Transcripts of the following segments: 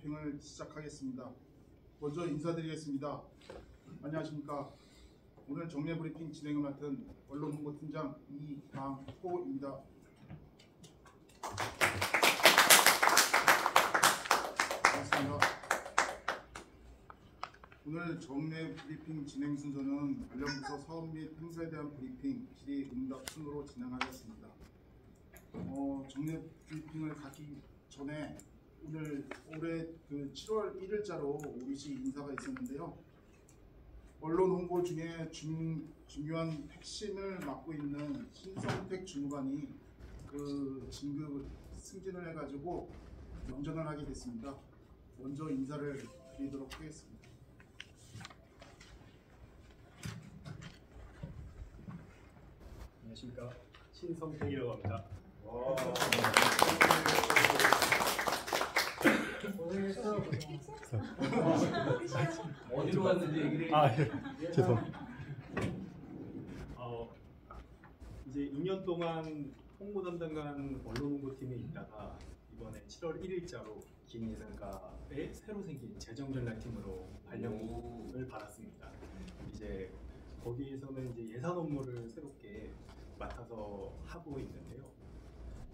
브리핑을 시작하겠습니다. 먼저 인사드리겠습니다. 안녕하십니까. 오늘 정례 브리핑 진행을 맡은 언론홍보팀장 이강호입니다. 반갑습니다. 오늘 정례 브리핑 진행 순서는 관련 부서 사업 및 행사에 대한 브리핑, 질의응답 순으로 진행하겠습니다. 정례 브리핑을 가기 전에 올해 7월 1일자로 우리시 인사가 있었는데요. 언론 홍보 중에 중요한 핵심을 맡고 있는 신성택 주무관이 진급을 승진을 해가지고 영전을 하게 됐습니다. 먼저 인사를 드리도록 하겠습니다. 안녕하십니까. 신성택이라고 합니다. 어디로 갔는지 얘기를 해. 죄송합니다. 이제 2년 동안 홍보 담당관 언론 홍보팀에 있다가 이번에 7월 1일자로 긴 예산과의 새로 생긴 재정전략팀으로 발령을 받았습니다. 이제 거기에서는 이제 예산 업무를 새롭게 맡아서 하고 있는데요.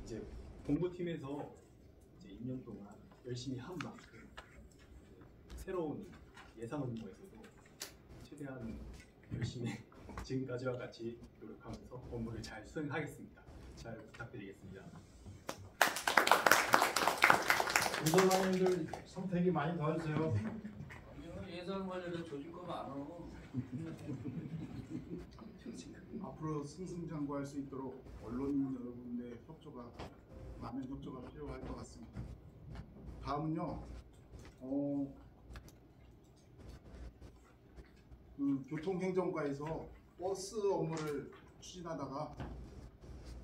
이제 홍보팀에서 이제 2년 동안 열심히 한 만큼 새로운 예산 업무에서도 최대한 열심히 지금까지와 같이 노력하면서 업무를 잘 수행하겠습니다. 잘 부탁드리겠습니다. 인사관님들 선택이 많이 도와주세요. 예산 관련해서 조질 거 많어. 앞으로 승승장구할 수 있도록 언론인 여러분의 많은 협조가 필요할 것 같습니다. 다음은요, 교통행정과에서 버스 업무를 추진하다가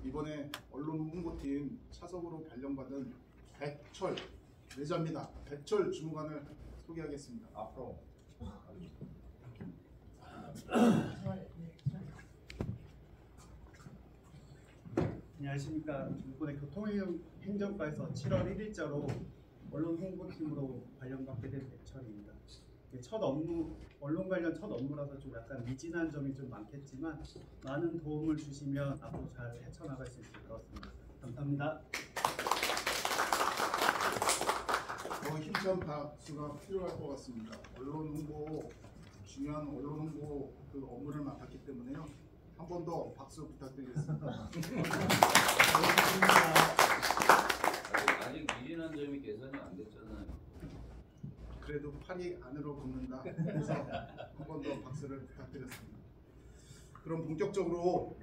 이번에 언론 홍보팀 차석으로 발령받은 백철 내자입니다. 백철 주무관을 소개하겠습니다. 앞으로. 안녕하십니까. 이번에 교통행정과에서 7월 1일자로 언론 홍보팀으로 발령받게 된 백철입니다. 첫 업무, 언론 관련 첫 업무라서 좀 약간 미진한 점이 좀 많겠지만 많은 도움을 주시면 앞으로 잘 헤쳐나갈 수 있을 것 같습니다. 감사합니다. 힘찬 박수가 필요할 것 같습니다. 중요한 언론 홍보 업무를 맡았기 때문에요. 한 번 더 박수 부탁드리겠습니다. 아직 미진한 점이 개선이 안 됐잖아요. 그래도 팔이 안으로 걷는다 해서 한 번 더 박수를 부탁드렸습니다. 그럼 본격적으로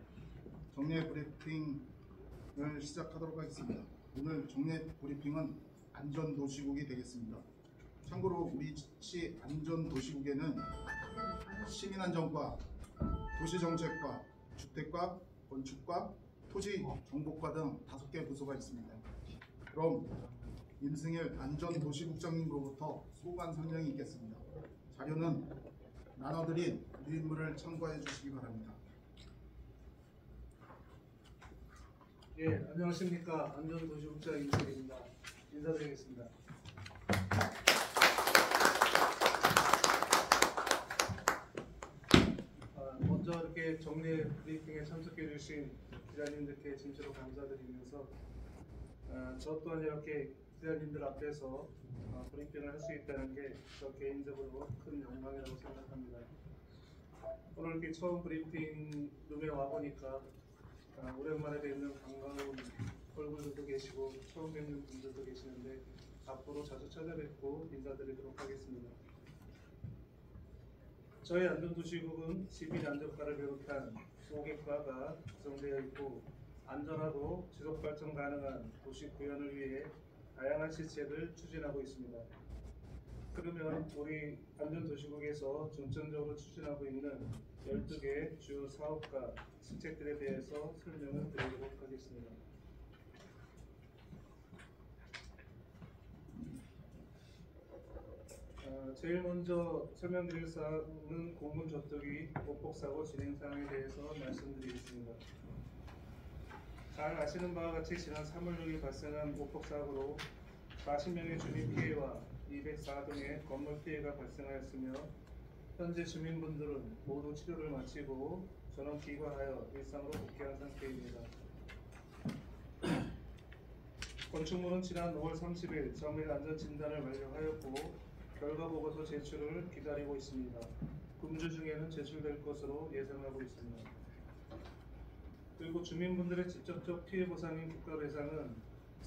정례 브리핑을 시작하도록 하겠습니다. 오늘 정례 브리핑은 안전도시국이 되겠습니다. 참고로 우리시 안전도시국에는 시민안전과, 도시정책과, 주택과, 건축과, 토지정복과 등 5개 부서가 있습니다. 그럼 임승일 안전도시국장님으로부터 소관 설명이 있겠습니다. 자료는 나눠드린 유인물을 참고해 주시기 바랍니다. 예, 안녕하십니까. 안전도시국장 임승일입니다. 인사드리겠습니다. 먼저 이렇게 정례 브리핑에 참석해 주신 기자님들께 진심으로 감사드리면서 저 또한 이렇게 기자님들 앞에서 브리핑을 할 수 있다는 게 저 개인적으로 큰 영광이라고 생각합니다. 오늘 이렇게 처음 브리핑 룸에 와보니까 오랜만에 뵙는 반가운 얼굴들도 계시고 처음 뵙는 분들도 계시는데 앞으로 자주 찾아뵙고 인사드리도록 하겠습니다. 저희 안전도시국은 시민안전과를 비롯한 5개과가 구성되어 있고 안전하고 지속발전 가능한 도시 구현을 위해 다양한 실책을 추진하고 있습니다. 그러면 우리 안전도시국에서 중점적으로 추진하고 있는 12개 주요 사업과 실책들에 대해서 설명을 드리도록 하겠습니다. 제일 먼저 설명드릴 사항은 공문 접촉이 보폭사고 진행 사항에 대해서 말씀드리겠습니다. 잘 아시는 바와 같이 지난 3월 6일 발생한 보폭사고로 40명의 주민 피해와 4 등의 건물 피해가 발생하였으며 현재 주민분들은 모두 치료를 마치고 전원 귀가하여 일상으로 복귀한 상태입니다. 건축물은 지난 5월 30일 정밀 안전 진단을 완료하였고 결과 보고서 제출을 기다리고 있습니다. 금주 중에는 제출될 것으로 예상하고 있습니다. 그리고 주민분들의 직접적 피해 보상인 국가배상은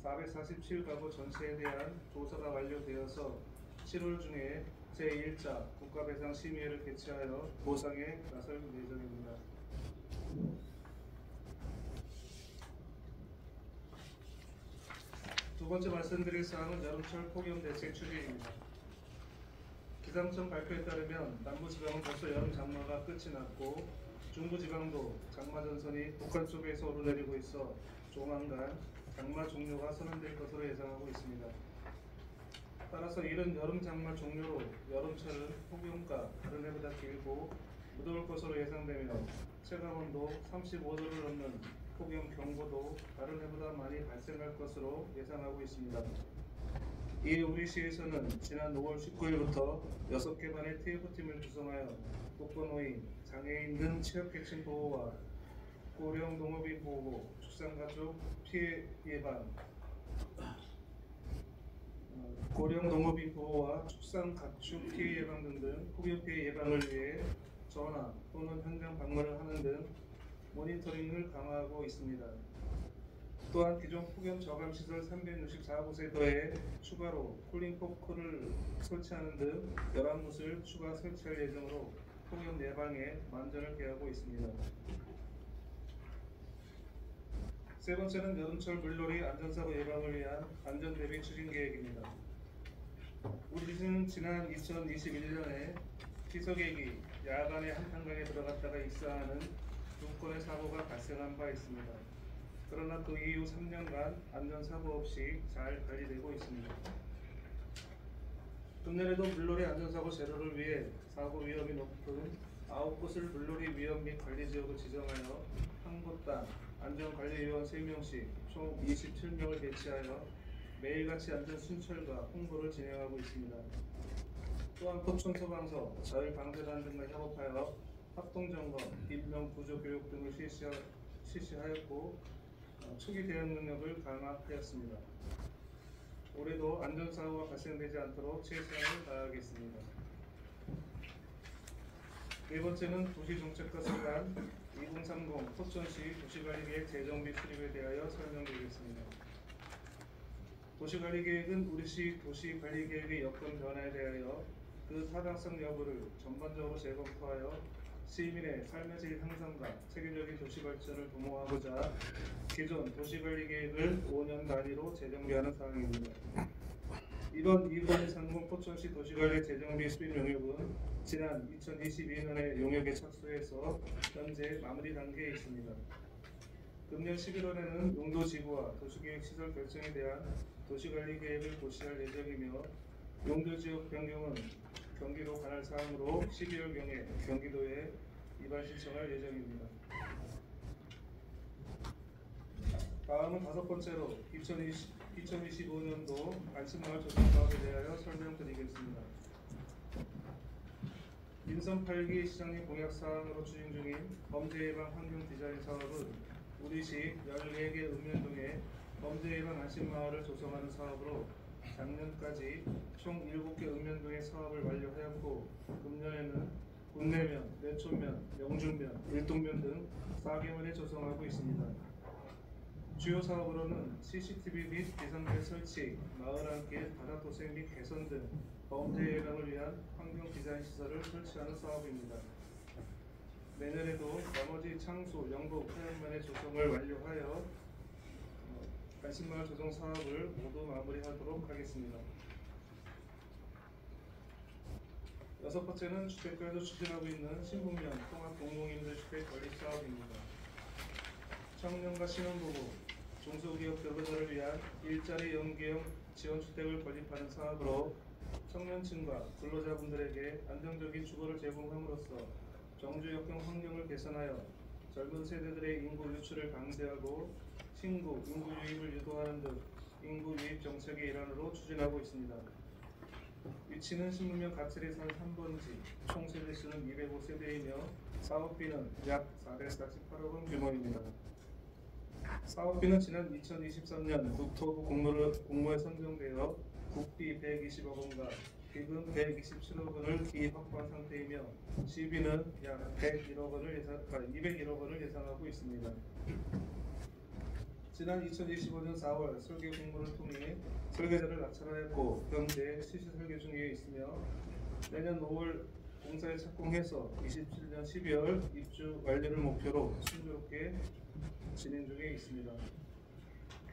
447가구 전체에 대한 조사가 완료되어서 7월 중에 제1차 국가배상 심의회를 개최하여 보상에 나설 예정입니다. 두 번째 말씀드릴 사항은 여름철 폭염 대책 추진입니다. 기상청 발표에 따르면 남부지방은 벌써 여름 장마가 끝이 났고 중부지방도 장마 전선이 북한 쪽에서 오르내리고 있어 조만간 장마 종료가 선언될 것으로 예상하고 있습니다. 따라서 이른 여름 장마 종료로 여름철은 폭염과 다른 해보다 길고 무더울 것으로 예상되며 체감온도 35도를 넘는 폭염 경보도 다른 해보다 많이 발생할 것으로 예상하고 있습니다. 이에 우리시에서는 지난 5월 19일부터 6개 반의 TF팀을 구성하여 독거노인, 장애인 등 취약계층 보호와 고령 농업인 보호, 축산가족 피해 예방, 고령 농업인 보호와 축산가축 피해 예방 등등 폭염 피해 예방을 위해 전화 또는 현장 방문을 하는 등 모니터링을 강화하고 있습니다. 또한 기존 폭염 저감 시설 364곳에 더해 추가로 쿨링포크를 설치하는 등 11곳을 추가 설치할 예정으로 폭염 예방에 만전을 기하고 있습니다. 세 번째는 여름철 물놀이 안전사고 예방을 위한 안전대비 추진 계획입니다. 우리시는 지난 2021년에 희석액이 야간에 한탄강에 들어갔다가 입사하는 2건의 사고가 발생한 바 있습니다. 그러나 그 이후 3년간 안전사고 없이 잘 관리되고 있습니다. 금년에도 물놀이 안전사고 제로를 위해 사고 위험이 높은 9곳을 물놀이 위험 및 관리지역으로 지정하여 한 곳당 안전관리위원 3명씩 총 27명을 배치하여 매일같이 안전순찰과 홍보를 진행하고 있습니다. 또한 포천소방서, 자율방재단 등과 협업하여 합동점검, 인명구조교육 등을 실시하였고 초기 대응 능력을 강화하였습니다. 올해도 안전사고가 발생되지 않도록 최선을 다하겠습니다. 네 번째는 도시정책과 상관 2030 포천시 도시관리계획 재정비 수립에 대하여 설명드리겠습니다. 도시관리계획은 우리시 도시관리계획의 여건 변화에 대하여 그 타당성 여부를 전반적으로 재검토하여 시민의 삶의 질 향상과 체계적인 도시 발전을 도모하고자 기존 도시관리계획을 5년 단위로 재정비하는 사항입니다. 이번 2030 포천시 도시관리 재정비 수립 용역은 지난 2022년에 용역에 착수해서 현재 마무리 단계에 있습니다. 금년 11월에는 용도지구와 도시계획시설 결정에 대한 도시관리계획을 고시할 예정이며 용도지역 변경은 경기도 관할 사항으로 12월경에 경기도에 입안 신청할 예정입니다. 다음은 다섯 번째로 2025년도 안심마을 조성 사업에 대하여 설명드리겠습니다. 민선 8기 시장님 공약 사항으로 추진 중인 범죄 예방 환경 디자인 사업은 우리시 14개 읍면동에 범죄 예방 안심마을을 조성하는 사업으로 작년까지 총 7개 읍면동의 사업을 완료하였고 금년에는 군내면, 내촌면, 명중면, 일동면 등 4개면에 조성하고 있습니다. 주요 사업으로는 CCTV 및 비상벨 설치, 마을 안길 바닥도색 및 개선 등 범죄 예방을 위한 환경 디자인 시설을 설치하는 사업입니다. 내년에도 나머지 창소, 영북, 해안면의 조성을 완료하여 안심마을 조성 사업을 모두 마무리하도록 하겠습니다. 여섯 번째는 주택가에서 추진하고 있는 신분면 통합 공동임대주택 건립 사업입니다. 청년과 신혼부부, 중소기업 근로자를 위한 일자리 연계형 지원주택을 건립하는 사업으로 청년층과 근로자분들에게 안정적인 주거를 제공함으로써 정주역경 환경을 개선하여 젊은 세대들의 인구 유출을 방지하고 신구, 인구 유입을 유도하는 등 인구 유입 정책의 일환으로 추진하고 있습니다. 위치는 신문면 가칠에선 3번지, 총 세대수는 205세대이며 사업비는 약 448억 원 규모입니다. 사업비는 지난 2023년 국토부 공모에 선정되어 국비 120억 원과 기금 127억 원을 기확보한 상태이며 시비는 약 201억 원을 예상하고 있습니다. 지난 2025년 4월 설계 공모를 통해 설계자를 낙찰하였고 현재 실시 설계 중에 있으며 내년 5월 공사에 착공해서 27년 12월 입주 완료를 목표로 순조롭게 진행 중에 있습니다.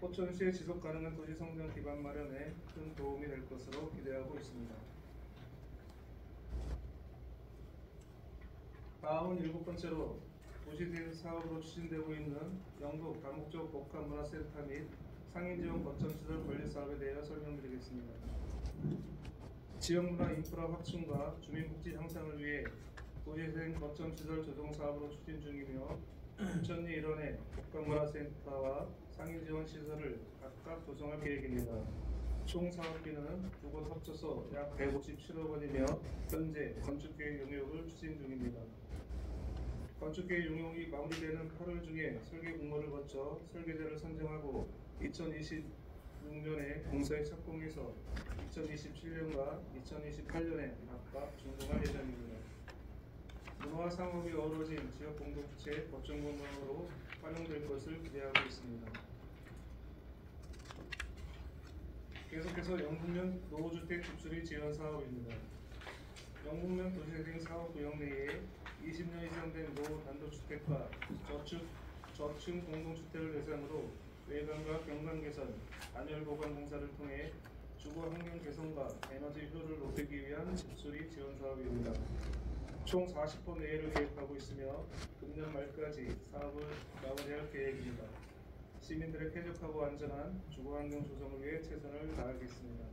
포천시의 지속 가능한 도시 성장 기반 마련에 큰 도움이 될 것으로 기대하고 있습니다. 다음은 7번째로 도시대생 사업으로 추진되고 있는 영북 다목적 복합문화센터 및 상인지원 거점시설 건립 사업에 대해 설명드리겠습니다. 지역문화 인프라 확충과 주민복지 향상을 위해 도시재생 거점시설 조성 사업으로 추진 중이며 부천리 일원의 복합문화센터와 상인지원 시설을 각각 조성할 계획입니다. 총 사업비는 두 곳 합쳐서 약 157억 원이며 현재 건축계획 용역을 추진 중입니다. 건축계획 용역이 마무리되는 8월 중에 설계 공모를 거쳐 설계자를 선정하고 2026년에 공사에 착공해서 2027년과 2028년에 각각 준공할 예정입니다. 문화와 상업이 어우러진 지역 공동체 거점 공간으로 활용될 것을 기대하고 있습니다. 계속해서 영북면 노후주택 집수리 지원 사업입니다. 영북면 도시재생 사업 구역 내에 20년 이상 된 노후 단독주택과 저층 공동주택을 대상으로 외관과 경관 개선, 단열 보강 공사를 통해 주거 환경 개선과 에너지 효율을 높이기 위한 집수리 지원 사업입니다. 총 40호 내외를 계획하고 있으며 금년 말까지 사업을 마무리할 계획입니다. 시민들의 쾌적하고 안전한 주거 환경 조성을 위해 최선을 다하겠습니다.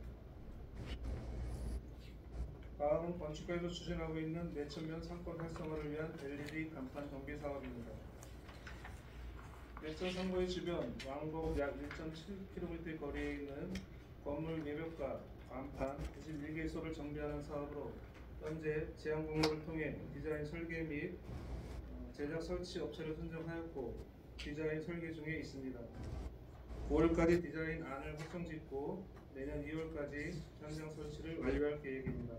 다음은 건축가에서 추진하고 있는 내천면 상권 활성화를 위한 LED 간판 정비 사업입니다. 내천 상고의 주변 왕복 약 1.7km 거리에 있는 건물 외벽과 간판 91개소를 정비하는 사업으로 현재 제안 공모를 통해 디자인 설계 및 제작 설치 업체를 선정하였고 디자인 설계 중에 있습니다. 9월까지 디자인 안을 확정짓고 내년 2월까지 현장 설치를 완료할 계획입니다.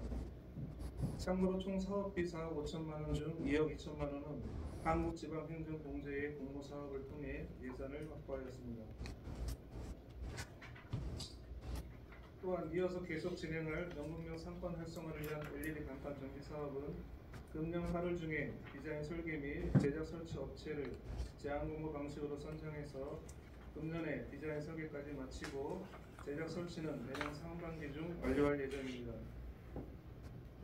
참고로 총 사업비 4억 5천만 원 중 2억 2천만 원은 한국지방행정공제의 공모 사업을 통해 예산을 확보하였습니다. 또한 이어서 계속 진행할 영북면 상권 활성화를 위한 LED 간판 정비 사업은 금년 8월 중에 디자인 설계 및 제작 설치 업체를 제안 공모 방식으로 선정해서 금년에 디자인 설계까지 마치고 제작 설치는 내년 상반기 중 완료할 예정입니다.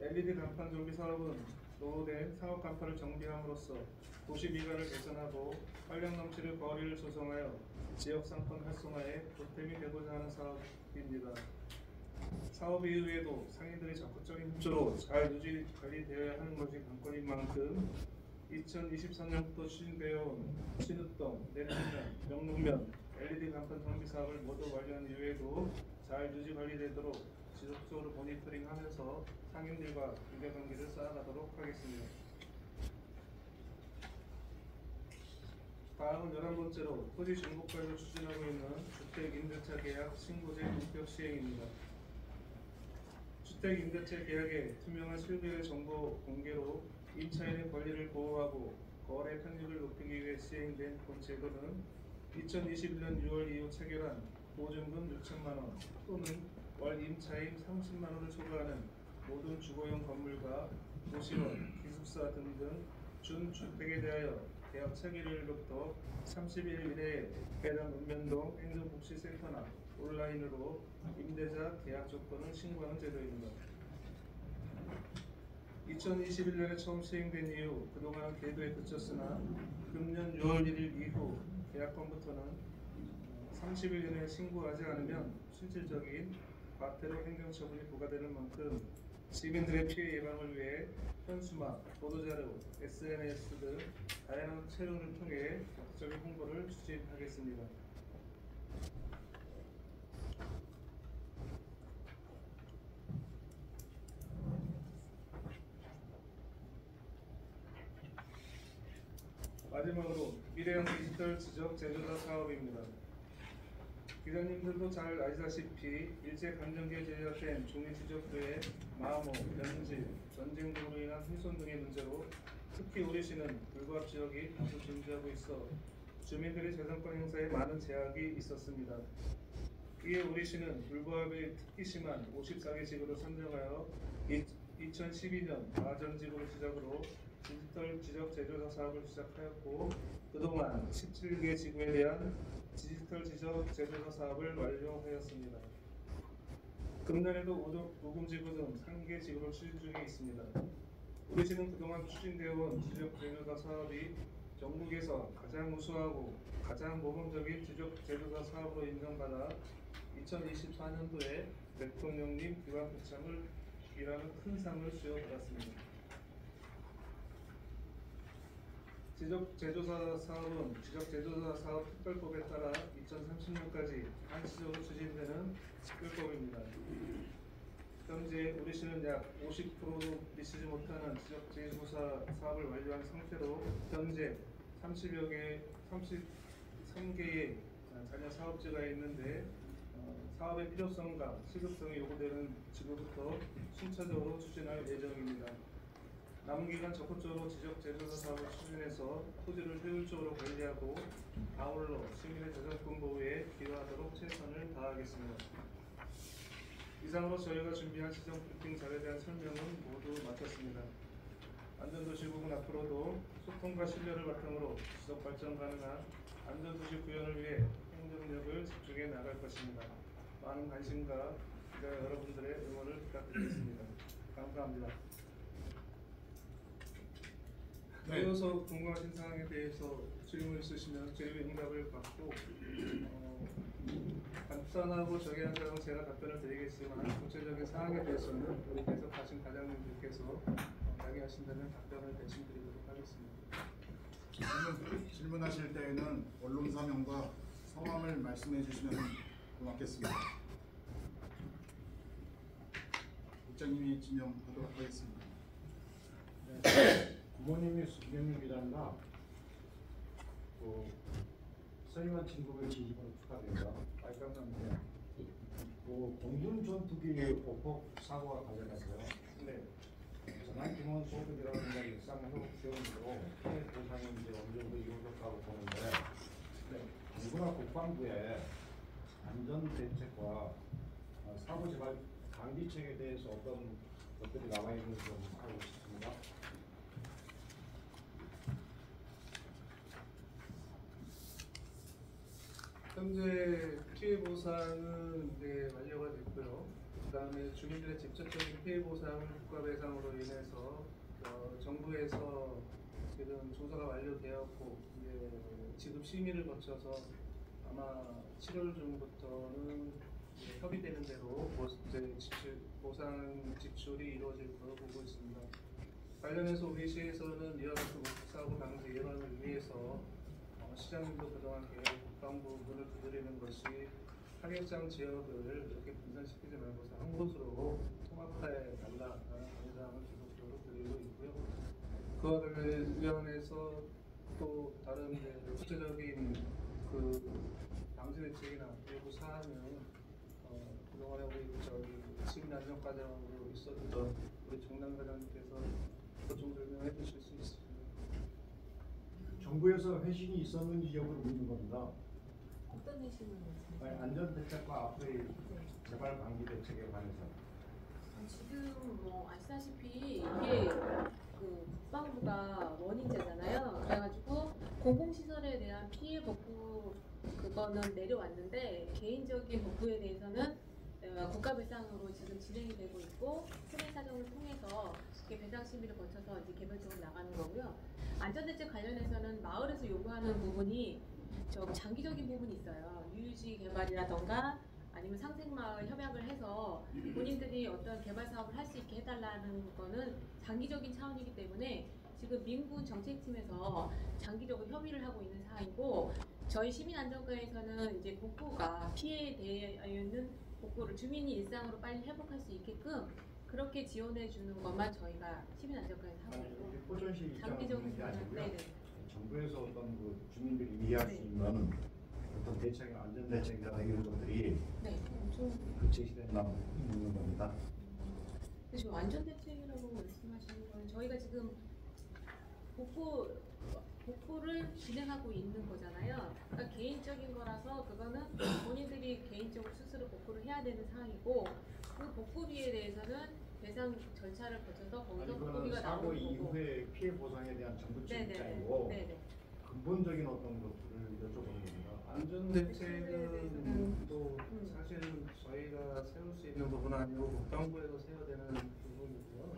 LED 간판 정비 사업은 노후된 상업 간판을 정비함으로써 도시 미관을 개선하고 활력 넘치는 거리를 조성하여 지역 상권 활성화에 보탬이 되고자 하는 사업입니다. 사업 이후에도 상인들의 적극적인 협조로 잘 유지 관리되어야 하는 것이 관건인 만큼 2023년부터 추진되어 온 신읍동, 내천면, 영북면 LED 간판 정비 사업을 모두 완료한 이후에도 잘 유지 관리되도록 지속적으로 모니터링하면서 상인들과 인과관계를 쌓아가도록 하겠습니다. 다음은 11번째로 토지 정보과에서 추진하고 있는 주택임대차 계약 신고제 본격 시행입니다. 주택임대차 계약의 투명한 실거래 정보 공개로 임차인의 권리를 보호하고 거래 편익을 높이기 위해 시행된 본 제도는 2021년 6월 이후 체결한 보증금 6천만 원 또는 월 임차임 30만 원을 초과하는 모든 주거용 건물과 도시원, 기숙사 등등 준주택에 대하여 계약 체결일로부터 30일 이내에 해당 읍면동 행정복지센터나 온라인으로 임대자 계약 조건을 신고하는 제도입니다. 2021년에 처음 시행된 이후 그동안은 계도에 그쳤으나 금년 6월 1일 이후 계약건부터는 30일 이내에 신고하지 않으면 실질적인 과태료 행정처분이 부과되는 만큼 시민들의 피해 예방을 위해 현수막, 보도자료, SNS 등 다양한 채널을 통해 적극적인 홍보를 추진하겠습니다. 마지막으로 미래형 디지털 지적 제조사 사업입니다. 기자님들도 잘 아시다시피 일제 강점기에 제작된 종이 지적도의 마모, 변질, 전쟁 등으로 인한 훼손 등의 문제로 특히 우리시는 불구합 지역이 다수 존재하고 있어 주민들의 재산권 행사에 많은 제약이 있었습니다. 이에 우리시는 불구합이 특히 심한 54개 지구를 선정하여 2012년 마전지구를 시작으로 디지털 지적 제조사 사업을 시작하였고 그동안 17개 지구에 대한 디지털 지적 제조사 사업을 완료하였습니다. 금년에도 우금지구 등 3개 지구를 추진 중에 있습니다. 우리시는 그동안 추진되어 온 지적 제조사 사업이 전국에서 가장 우수하고 가장 모범적인 지적 제조사 사업으로 인정받아 2024년도에 대통령님 기관 표창을 이라는 큰 상을 수여받았습니다. 지적 제조사 사업은 지적 제조사 사업 특별법에 따라 2030년까지 한시적으로 추진되는 특별법입니다. 현재 우리시는 약 50%도 미치지 못하는 지적 제조사 사업을 완료한 상태로 현재 33개의 자녀 사업지가 있는데 사업의 필요성과 시급성이 요구되는 지구부터 순차적으로 추진할 예정입니다. 남은 기간 적극적으로 지적 제조사 사업을 추진해서 토지를 효율적으로 관리하고 아울러 시민의 저작권 보호에 기여하도록 최선을 다하겠습니다. 이상으로 저희가 준비한 시정 브리핑 자료에 대한 설명은 모두 마쳤습니다. 안전도시국은 앞으로도 소통과 신뢰를 바탕으로 지속 발전 가능한 안전도시 구현을 위해 행정력을 집중해 나갈 것입니다. 많은 관심과 기자 여러분들의 응원을 부탁드리겠습니다. 감사합니다. 이어서 궁금하신 사항에 대해서 질문 있으시면 저희 응답을 받고 간단하고 정의한 사항은 제가 답변을 드리겠지만 구체적인 사항에 대해서는 우리 계속하신 과장님들께서 이야기하신다면 답변을 대신 드리도록 하겠습니다. 질문하실 때에는 언론사명과 성함을 말씀해 주시면 고맙겠습니다. 국장님이 지명하도록 하겠습니다. 부모님이 수경님이란다. 서희만 진급을 진심으로 축하드립니다. 감사합니다. 공군 전투기 보폭 사고와 관련해서요. 네. 전환 기본 소득이라든가 일상 회복 지원으로 피해 보상이 이제 어느 정도 이루어졌다고 보는데, 정부나 국방부의 안전 대책과 사고 재발 방지책에 대해서 어떤 것들이 나와 있는지 좀 알고 싶습니다. 현재 피해 보상은 완료가 됐고요. 그다음에 주민들의 직접적인 피해 보상을 국가 배상으로 인해서 정부에서 지금 조사가 완료되었고 지급 심의를 거쳐서 아마 7월 중부터는 협의되는 대로 보상 지출이 이루어질 것으로 보고 있습니다. 관련해서 우리 시에서는 이와 같은 사고 방지 예방을 위해서 시장님도 그동안 국방부분을 두드리는 것이 타격장 지역을 이렇게 분산시키지 말고서 한 곳으로 통합해 달라는 건의사항을 지속적으로 드리고 있고요. 그와 관련해서 또 다른 구체적인 방지 대책이나 일부 사안은 그동안에 우리 시민 안전 과정으로 있었던 우리 정남 과장님께서 보충 설명해 주실 수 있습니다. 정부에서 회신이 있었는지 여부를 묻는 겁니다. 어떤 회신을 말씀하세요? 안전 대책과 앞으로의 재발 방지 대책에 관해서. 지금 아시다시피 이게 국방부가 원인자잖아요. 그래가지고 공공시설에 대한 피해 복구 그거는 내려왔는데 개인적인 복구에 대해서는 국가 배상으로 지금 진행이 되고 있고 수행 사정을 통해서 배상 심의를 거쳐서 이제 개별적으로 나가는 거고요. 안전대책 관련해서는 마을에서 요구하는 부분이 장기적인 부분이 있어요. 유유지 개발이라던가 아니면 상생마을 협약을 해서 본인들이 어떤 개발 사업을 할 수 있게 해달라는 거는 장기적인 차원이기 때문에 지금 민군 정책팀에서 장기적으로 협의를 하고 있는 사안이고 저희 시민안전과에서는 이제 복구가 피해에 대해 있는 복구를 주민이 일상으로 빨리 회복할 수 있게끔 그렇게 지원해 주는 것만 저희가 시민안전과에서 하고 있고 포천시 장기적인 입장은 게 아니고요. 네네. 정부에서 어떤 그 주민들이 이해할 수 있는 어떤 대책, 안전 대책이나 이런 것들이 네, 좀 그 제시됐나 있는 겁니다. 지금 안전 대책이라고 말씀하시는 건 저희가 지금 복구를 진행하고 있는 거잖아요. 그러니까 개인적인 거라서 그거는 본인들이 개인적으로 스스로 복구를 해야 되는 사항이고 그 복구비에 대해서는 배상 절차를 거쳐서 거기서 아니 그거는 복구비가 사고 나오는 거고. 이후에 피해 보상에 대한 정부 측 네네네. 입장이고 네네. 근본적인 어떤 것들을 여쭤보는 겁니다. 안전 대책은 또 사실은 저희가 세울 수 있는 부분은 아니고 국방부에서 세워야 되는 부분이고요.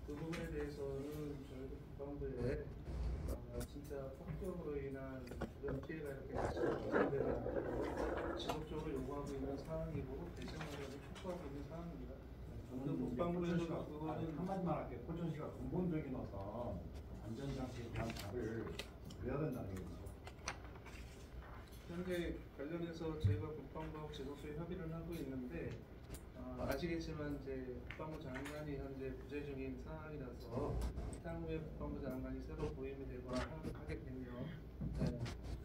그 부분에 대해서는 저희도 국방부에 진짜 폭격으로 인한 주변 피해가 이렇게 발생되지 않도록 지속적으로 요구하고 있는 사항이고 대책마련을 촉구하고 있는 사항입니다. 저는 국방부에서 그거는 한마디만 할게요. 포천 씨가 근본적인 어떤 안전 장치에 대한 답을 그래야 된다는 얘기죠. 현재 관련해서 저희가 국방부하고 지속적인 협의를 하고 있는데 아시겠지만 이제 국방부 장관이 현재 부재 중인 상황이라서 향후에 국방부 장관이 새로 부임이 되거나 하게 되면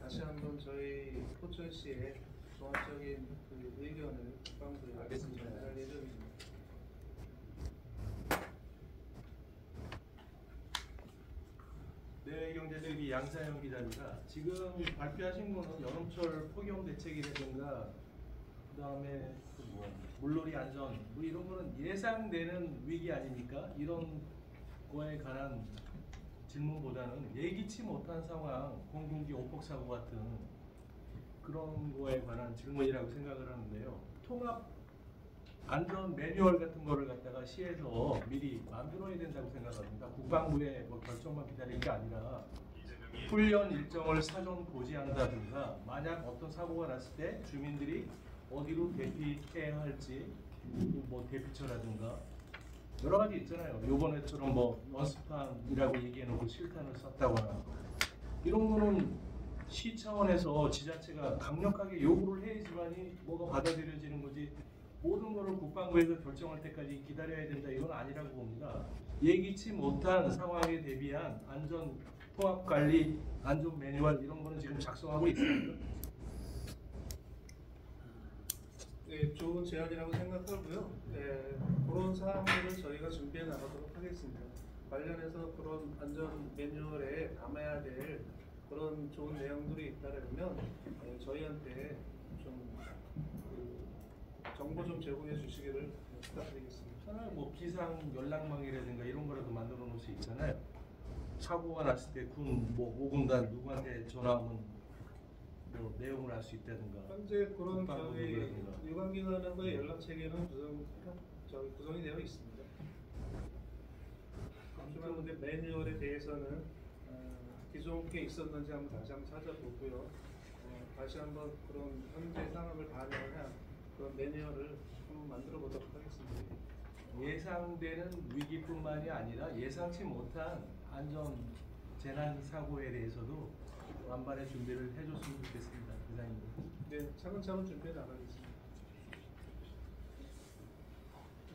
다시 한번 저희 포천시의 종합적인 그 의견을 국방부에 전달할 예정입니다. 네, 경제대비 양사영 기자입니다. 지금 발표하신 거는 여름철 폭염 대책이라든가 그다음에 물놀이 안전 뭐 이런 거는 예상되는 위기 아닙니까? 이런 거에 관한 질문보다는 예기치 못한 상황, 공군기 오폭 사고 같은 그런 거에 관한 질문이라고 생각을 하는데요. 통합 안전 매뉴얼 같은 거를 갖다가 시에서 미리 만들어야 된다고 생각합니다. 국방부의 뭐 결정만 기다리는 게 아니라 훈련 일정을 사전 고지한다든가 만약 어떤 사고가 났을 때 주민들이 어디로 대피해야 할지 뭐 대피처라든가 여러 가지 있잖아요. 요번에처럼 뭐 원스판이라고 얘기해놓고 실탄을 쐈다거나 이런 거는 시 차원에서 지자체가 강력하게 요구를 해야지만이 뭐가 받아들여지는 거지. 모든 것을 국방부에서 결정할 때까지 기다려야 된다 이건 아니라고 봅니다. 예기치 못한 상황에 대비한 안전 통합 관리, 안전 매뉴얼 이런 거는 지금 작성하고 있습니다. 네, 좋은 제안이라고 생각하고요. 네, 그런 사항들을 저희가 준비해 나가도록 하겠습니다. 관련해서 그런 안전 매뉴얼에 담아야 될 그런 좋은 내용들이 있다면 저희한테 좀 정보 좀 제공해 주시기를 부탁드리겠습니다. 하나 뭐 비상 연락망이라든가 이런 거라도 만들어 놓을 수 있잖아요. 사고가 났을 때 군 뭐 5군단 누구한테 전화하면 뭐 내용을 알 수 있다든가. 현재 그런 국방부 저희 누구라든가. 유관기관과의 연락 체계는 구성이 되어 있습니다. 하지만 근데 매뉴얼에 대해서는 기존 게 있었는지 다시 한번 찾아보고요. 다시 한번 그런 현재 상황을 반영한 그런 매뉴얼을 한번 만들어 보도록 하겠습니다. 예상되는 위기뿐만이 아니라 예상치 못한 안전 재난 사고에 대해서도 완반의 준비를 해줬으면 좋겠습니다. 기자님들. 네, 차근차근 준비해 나가겠습니다.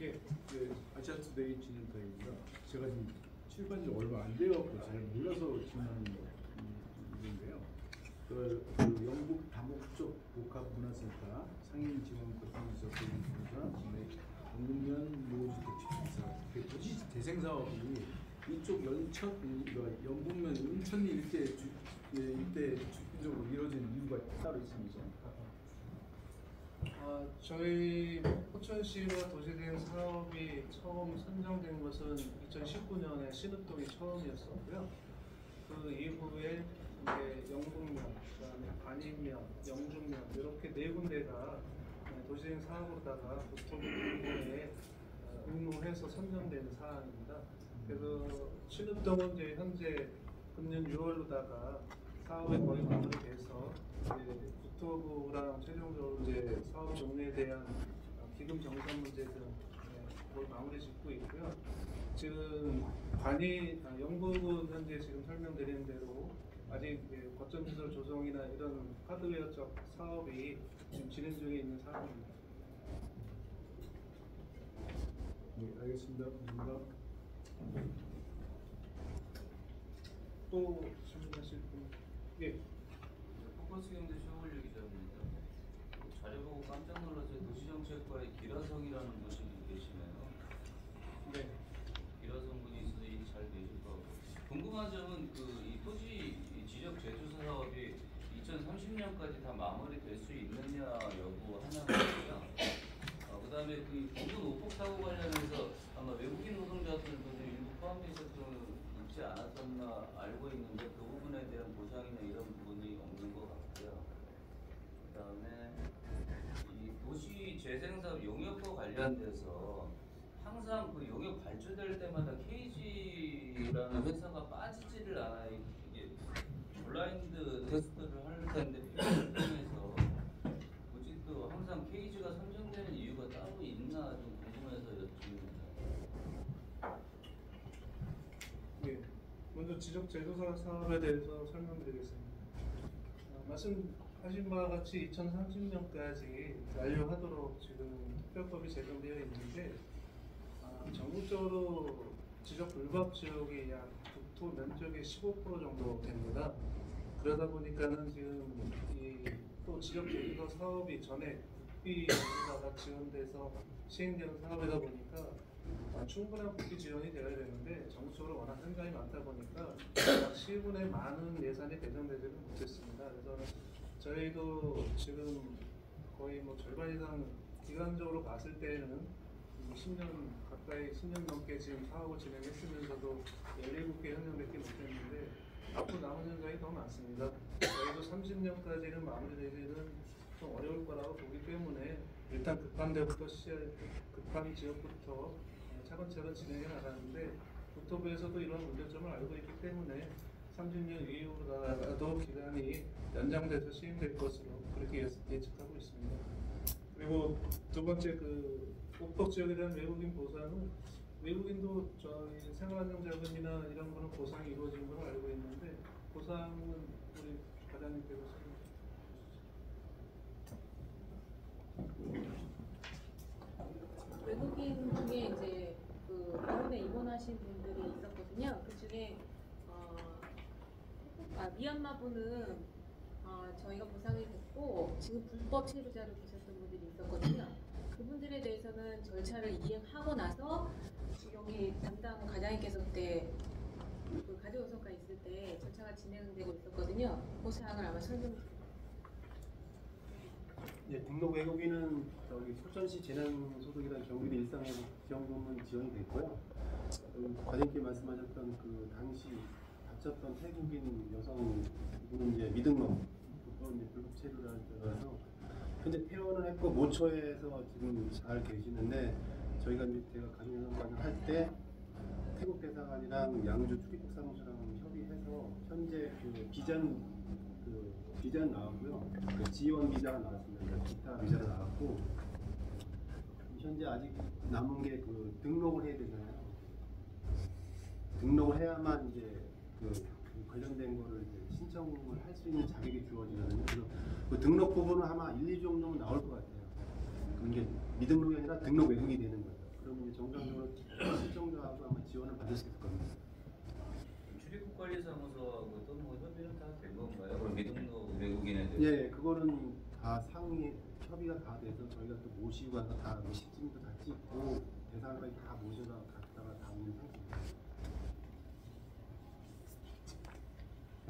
예. 네, 아시아투데이 진행자입니다. 제가 지금 출판이 얼마 안 되어서 잘 몰라서 질문하는 건데요. 그 영국 다목적 복합문화센터 상임 지원 거점이 있었던 곳에서 영국면 묘지택지사 도시 재생 사업이 이쪽 영국면 인천 일대 주기적으로 이루어진 이유가 따로 있습니다. 저희 포천시와 도시재생 사업이 처음 선정된 것은 2019년에 신읍동이 처음이었었고요. 그 이후에 이제 영북면, 그다음에 반입면, 영중면 이렇게 네 군데가 도시재생 사업으로다가 국토부에 응모해서 선정된 사안입니다. 그래서 신읍동은 이제 현재 금년 6월로다가 사업이 거의 마무리돼서 국토부랑 최종적으로 이제 사업 종료에 대한 기금 정산 문제 등 그걸 마무리 짓고 있고요. 지금 영북은 현재 지금 설명드린 대로 아직 거점 시설 조성이나 이런 하드웨어적 사업이 지금 진행 중에 있는 상황입니다. 네, 알겠습니다. 감사합니다. 또 질문하실 분? 예. 포커스 경제 최원일 기자입니다. 자료 보고 깜짝 놀라서 도시정책과의 기라성이라는 분이 계시네요. 네. 기라성 분이 있으니 잘 계실 거고. 궁금한 점은 이 토지 지적 재조사 사업이 2030년까지 다 마무리될 수 있느냐 여부 하나고요. 그다음에 그 부분 오폭 사고 관련해서 아마 외국인 노동자들도 좀 일부 포함되어 있지 않았었나 알고 있는데 그 부분에 대한 보상이나 이런 부분이 없는 것 같고요. 그다음에 이 도시 재생사업 용역과 관련돼서 항상 그 용역 발주될 때마다 KG라는 회사가 빠지지를 않아요. 이게 블라인드 테스트를 할 텐데 필요해서 굳이 또 항상 KG가 선정되는 이유가 따로 있나 좀 궁금해서 여쭙니다. 예. 먼저 지적 재조사 사업에 대해서 설명드리겠습니다. 말씀하신 바와 같이 2030년까지 완료하도록 지금 특별법이 제정되어 있는데 전국적으로 지적 불법 지역이 약 국토 면적의 15% 정도 됩니다. 그러다 보니까는 지금 또 지적 재조사 사업이 전에 국비가 지원돼서 시행되는 사업이다 보니까 충분한 국비 지원이 되어야 되는데 전국적으로 워낙 현장이 많다 보니까 시군에 많은 예산이 배정되지는 못했습니다. 그래서 저희도 지금 거의 절반 이상 기간적으로 봤을 때는 10년 가까이 10년 넘게 지금 사업을 진행했으면서도 17개 현장밖에 못했는데 앞으로 남은 현장이 더 많습니다. 저희도 30년까지는 마무리되기는 좀 어려울 거라고 보기 때문에 일단 급한 지역부터 차근차근 진행해 나가는데 국토부에서도 이런 문제점을 알고 있기 때문에 30년 이후로라도 기간이 연장돼서 시행될 것으로 그렇게 예측하고 있습니다. 그리고 두 번째 오폭 지역에 대한 외국인 보상은 외국인도 저희 생활안정자금이나 이런 거는 보상이 이루어진 걸로 알고 있는데 보상은 우리 과장님께서 외국인 중에 이제 병원에 입원하신 분들이 있었거든요. 그 중에 미얀마 분은 저희가 보상이 됐고 지금 불법 체류자로 계셨던 분들이 있었거든요. 그분들에 대해서는 절차를 이행하고 나서 여기 담당 과장님께서 그때 가족여성과 있을 때 절차가 진행되고 있었거든요. 그 사항을 아마 설명해 주세요. 예, 등록 외국인은 소천시 재난소득이라는 경기도 일상회복 지원금은 지원이 됐고요. 과장님께 말씀하셨던 당시 다쳤던 태국인 여성분은 이제 미등록, 또 이제 불법 체류라서 현재 퇴원을 했고 모처에서 지금 잘 계시는데 저희가 이제 제가 가족여성관을 할 때 태국 대사관이랑 양주 출입국 사무소랑 협의해서 현재 비자는 나왔고요. 지원 비자가 나왔습니다. 기타 비자가 나왔고 현재 아직 남은 게 등록을 해야 되잖아요. 등록을 해야만 이제 관련된 거를 이제 신청을 할 수 있는 자격이 주어지거든요. 그래서 그 등록 부분은 아마 1, 2주 정도는 나올 것 같아요. 그럼 이게 미등록이 아니라 등록 외국이 되는 거죠. 그러면 이제 정상적으로 신청자하고 아마 지원을 받을 수 있을 겁니다. 출입국관리사무소하고 또는 협의는 다 된 건가요? 그럼 미등록 외국인에 대해서? 예, 그거는 다 상위 협의가 다 돼서 저희가 또 모시고 가서 다 식집도 다 찍고 대상까지 다 모셔서 갔다가 다 오는 상태입니다.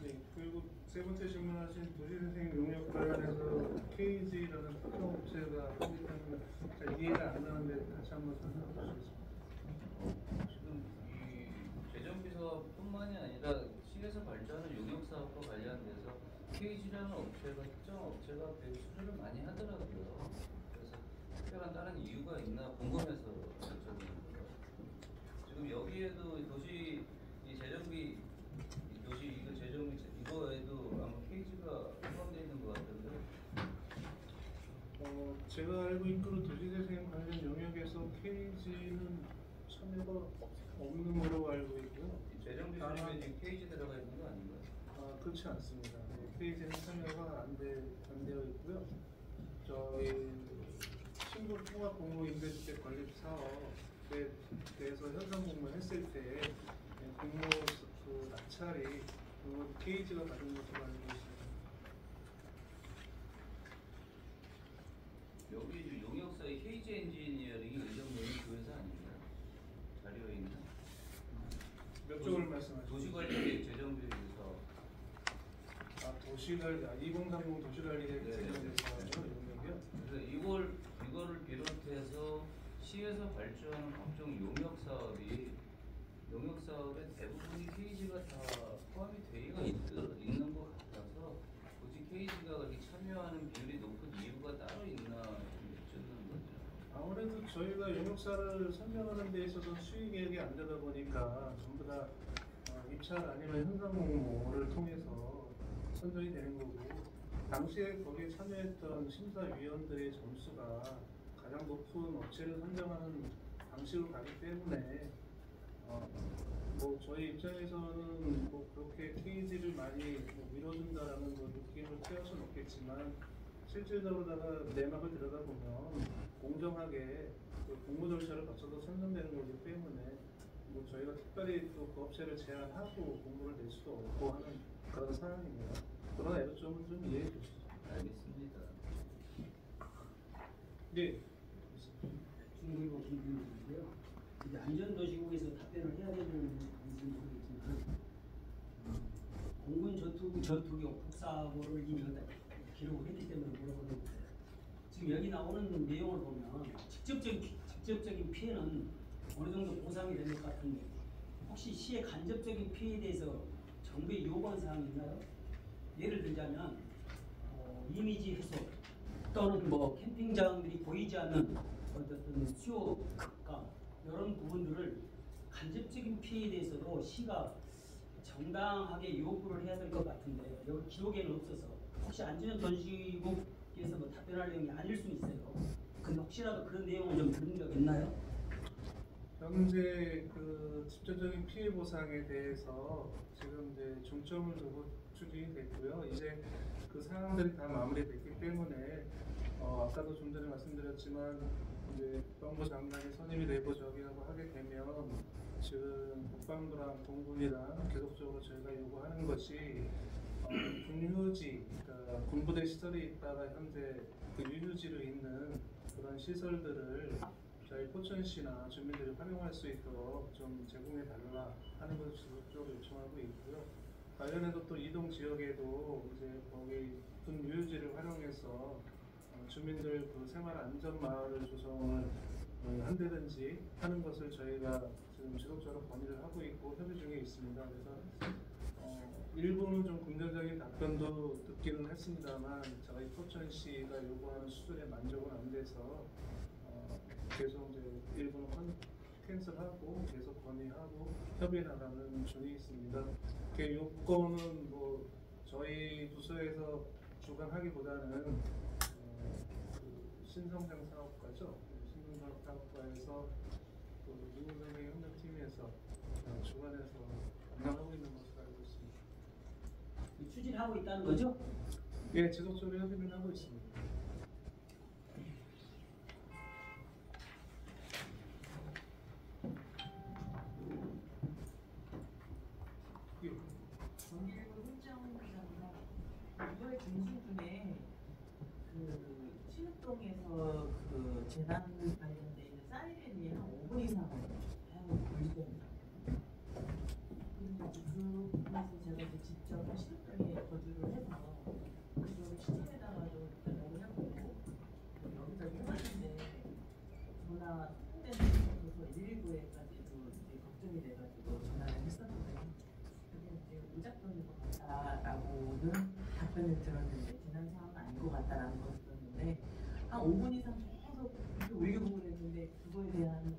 네, 그리고 세 번째 질문하신 도시재생 용역 관련해서 KG라는 특허업체가 설립하는 잘 이해가 안 나는데 다시 한번 설명해 주시겠습니까? 지금 이 재정비 사업뿐만이 아니라 시에서 발주하는 용역 사업과 관련돼서 KG라는 업체가 특정 업체가 배수를 많이 하더라고요. 그래서 특별한 다른 이유가 있나 궁금해서 여쭤보는 거예요. 지금 여기에도 도시 이 재정비 이거에도 아마 KG가 포함되어 있는 것 같은데. 제가 알고 있기로 도시재생 관련 영역에서 KG는 참여가 없는 걸로 알고 있고요. 재정비 수립에 지금 KG 들어가 있는 거 아닌가요? 그렇지 않습니다. KG는 참여가 안 되어 있고요. 저희 신분 통합 공모 임대주택 건립 사업에 대해서 현장 공모했을 때 공모 낙찰이 KG가 받은 것으로 알고 있습니다. 여기 지금 용역사의 KG 엔지니어링이 의정부는 그 회사 아닌가요? 자료에 있는 몇 쪽을 말씀하시죠? 도시관리계획 재정비회사. 도시관리, 2030 도시관리계획 네, 재정비회사죠, 용역이요? 그래서 이거를 비롯해서 시에서 발주하는 각종 용역 사업의 대부분이 KG가 다 포함이 되어 있는 것 같아서 굳이 KG가 그렇게 참여하는 비율이 높은 이유가 따로 있나 좀 여쭙는 거죠. 아무래도 저희가 용역사를 선정하는 데 있어서 수익 계획이 안 되다 보니까 전부 다 입찰 아니면 현상 공모를 통해서 선정이 되는 거고, 당시에 거기에 참여했던 심사위원들의 점수가 가장 높은 업체를 선정하는 방식으로 가기 때문에 뭐 저희 입장에서는 뭐 그렇게 KG를 많이 밀어준다라는 뭐 느낌을 띄울 수는 없겠지만, 실질적으로다가 내막을 들여다보면 공정하게 그 공모 절차를 거쳐서 선정되는 거기 때문에 뭐 저희가 특별히 또 그 업체를 제한하고 공모를 낼 수도 없고 하는 그런 상황입니다. 그러나 이런 점은 좀 이해해 주시죠. 알겠습니다. 네. 중국어 김준호인데요. 이제 안전도시국에서 답변을 해야 되는 건지 모르겠지만, 공군 전투기 폭사고를 이미 기록을 했기 때문에 물어보는 거예요. 지금 여기 나오는 내용을 보면 직접적인 피해는 어느 정도 보상이 될 것 같은데, 혹시 시의 간접적인 피해에 대해서 정부의 요구한 사항이 있나요? 예를 들자면 이미지 해소 또는 뭐 캠핑장들이 보이지 않는 어떤 수요 극강 이런 부분들을 간접적인 피해에 대해서도 시가 정당하게 요구를 해야 될 것 같은데 여기 기록에는 없어서 혹시 안전전시국에서 뭐 답변할 내용이 아닐 수는 있어요. 근데 혹시라도 그런 내용을 좀 들은 적 있나요? 현재 그 직접적인 피해 보상에 대해서 지금 이제 중점을 두고 추진이 됐고요. 이제 그 상황들이 다 마무리됐기 때문에 아까도 좀 전에 말씀드렸지만 이제 국방부 장관이 선임이 내부적이라고 하게 되면 지금 국방부랑 공군이랑 계속적으로 저희가 요구하는 것이 군유지, 그러니까 군부대 시설이 있다가 현재 그 유유지로 있는 그런 시설들을 저희 포천시나 주민들이 활용할 수 있도록 좀 제공해 달라 하는 것을 지속적으로 요청하고 있고요. 관련해서 또 이동 지역에도 이제 거기 군 유유지를 활용해서 주민들 그 생활 안전 마을을 조성을 한다든지 하는 것을 저희가 지금 지속적으로 건의를 하고 있고 협의 중에 있습니다. 그래서 일부는 좀 긍정적인 답변도 듣기는 했습니다만 저희 포천시가 요구하는 수준에 만족은 안 돼서 계속 이제 일부는 캔슬하고 계속 건의하고 협의해 나가는 중에 있습니다. 그 요건은 뭐 저희 부서에서 주관하기보다는 그 신성장 사업과죠. 신성장 사업과에서 그 누구성의 협력팀에서 주관해서 담당하고 있는 것으로 알고 있습니다. 추진하고 있다는 거죠? 예, 지속적으로 협의를 하고 있습니다. 정기부 행정부장과 이번에 중심군에 그 신읍동에서 그 재난 관련돼 있는 사이렌이 한 5분 이상 걸리더라고요. 그래서 그 부분에서 제가 이제 직접 신읍동에 거주를 해서 그걸 시청에다가도 연락을 해보고 여기저기 해봤는데 전화 통화돼서 119에까지도 이제 걱정이 돼가지고 전화를 했었는데 무작정인 것 같다라고는 답변을 들었는데 재난 상황은 아닌 것 같다라는 걸 들었는데 한 5분 이상 계속 올려보고 했는데 그거에 대한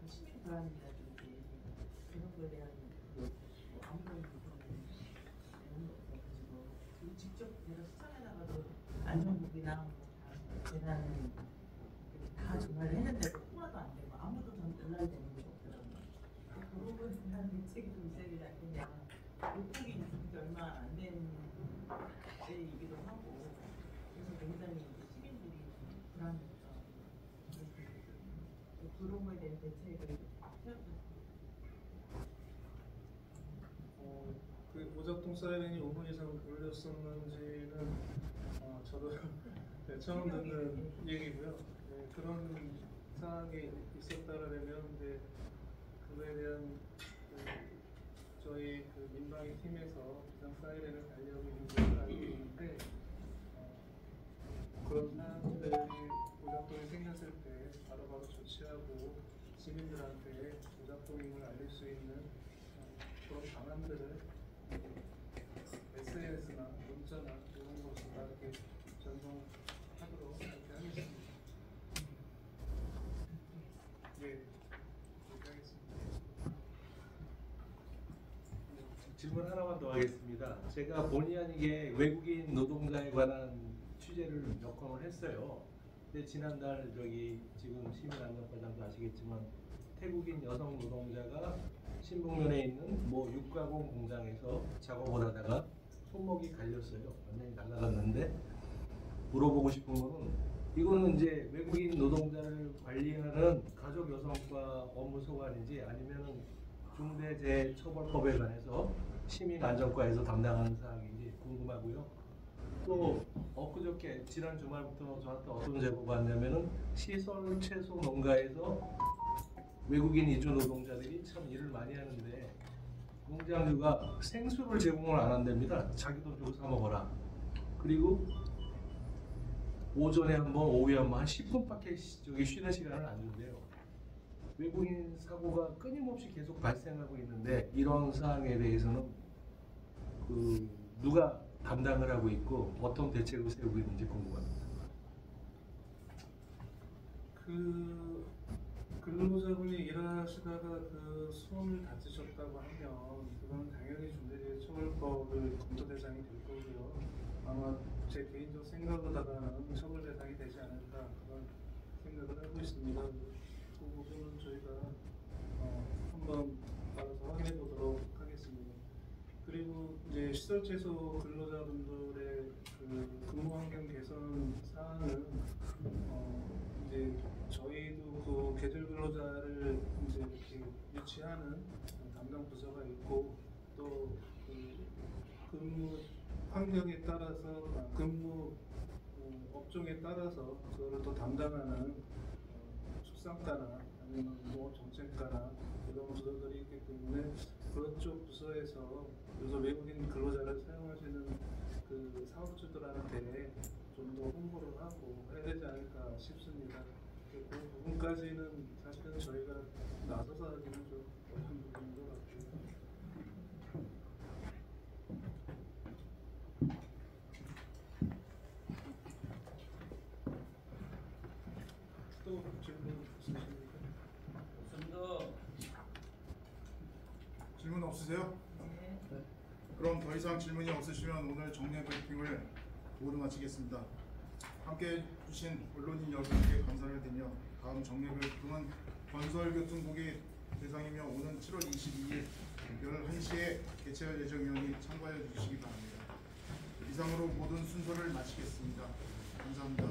시민 불안이라든지 그런 거에 대한 아무런 내용이 없어가지고 직접 제가 시청에다가도 안전국이나 재난 다 전화를 했는데도 통화도 안 되고 아무도 연락이 되는 게 없더라고요. 그런 거에 대한 대책이 좀 있어야 되지 않겠냐. 목적이 있은 지 얼마 안 된 때이기도 하고 그래서 굉장히 시민들이 불안해서 그런 거에 대한 대책을 세워줬습니다. 사이렌이 5분 이상 울렸었는지는 저도 네, 처음 듣는 얘기고요. 네, 그런 상황이 있었다라면 그거에 대한 저희 민방위 팀에서 비상 사이렌을 달려고 있는 것을 알고 있는데 그런 사람들이 오작동이 생겼을 때 바로바로 조치하고 시민들한테 오작동임을 알릴 수 있는 그런 방안들을 SNS나 문자나 이런 것으로 다 이렇게 전송하도록 이렇게 하겠습니다. 네, 그렇게 하겠습니다. 질문 하나만 더 하겠습니다. 제가 본의 아니게 외국인 노동자에 관한 취재를 몇 건을 했어요. 근데 지난달 지금 시민안전과장도 아시겠지만 태국인 여성 노동자가 신북면에 있는 모 육가공 공장에서 작업을 하다가 손목이 갈렸어요. 완전히 날아갔는데 물어보고 싶은 거는 이거는 이제 외국인 노동자를 관리하는 가족 여성과 업무 소관인지 아니면은 중대재해처벌법에 관해서 시민안전과에서 담당하는 사항인지 궁금하고요. 또 엊그저께 지난 주말부터 저한테 어떤 제보가 왔냐면은 시설 채소 농가에서 외국인 이주 노동자들이 참 일을 많이 하는데 농장주가 생수를 제공을 안 한답니다. 자기 돈 주고 사 먹어라. 그리고 오전에 한 번, 오후에 한 번 한 10분밖에 쉬는 시간을 안 준대요. 외국인 사고가 끊임없이 계속 발생하고 있는데 이런 사항에 대해서는 누가 담당을 하고 있고 어떤 대책을 세우고 있는지 궁금합니다. 근로자분이 일하시다가 손을 다치셨다고 하면 그건 당연히 중대재해처벌법을 검토 대상이 될 거고요. 아마 제 개인적 생각으로다가는 처벌 대상이 되지 않을까 그런 생각을 하고 있습니다. 그 부분은 저희가 한번 알아서 확인해 보도록 하겠습니다. 그리고 이제 시설 채소 근로자분들의 근무 환경 개선 사항은 이제 저희도 계절 근로자를 이제 이렇게 유치하는 담당 부서가 있고 또 근무 환경에 따라서 근무 업종에 따라서 그거를 또 담당하는 축산과나 아니면 농업정책과나 이런 부서들이 있기 때문에 그쪽 부서에서 그래서 외국인 근로자를 사용하시는 사업주들한테 좀 더 홍보를 하고 해야 되지 않을까 싶습니다. 그 부분까지는 사실은 저희가 나서서 하기는 좀 어려운 부분인 것 같아요. 또 질문 있으십니까? 없습니다. 질문 없으세요? 네. 그럼 더 이상 질문이 없으시면 오늘 정례 브리핑을 모두 마치겠습니다. 함께 해주신 언론인 여러분께 감사를 드리며 다음 정례 브리핑은 건설교통국이 대상이며 오는 7월 22일 11시에 개최할 예정이오니 참고해 주시기 바랍니다. 이상으로 모든 순서를 마치겠습니다. 감사합니다.